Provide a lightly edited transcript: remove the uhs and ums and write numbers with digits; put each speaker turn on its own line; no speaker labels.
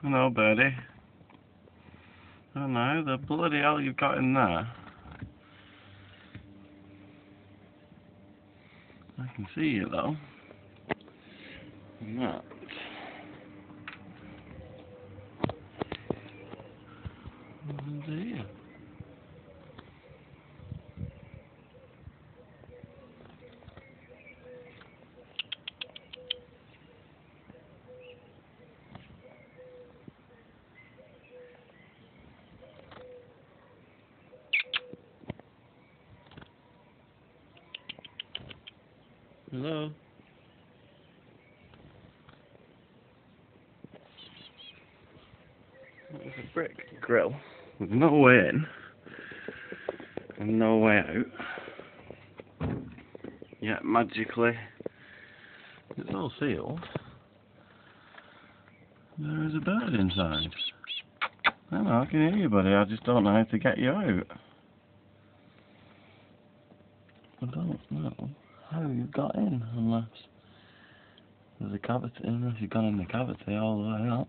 Hello, birdie. Oh no, the bloody hell you've got in there. I can see you though. And that. Oh dear. Hello? There's a brick grill with no way in and no way out. Yet magically it's all sealed. There is a bird inside. I know, I can hear you, buddy. I just don't know how to get you out. I don't know how you've got in unless there's a cavity, unless you've gone in the cavity all the way up.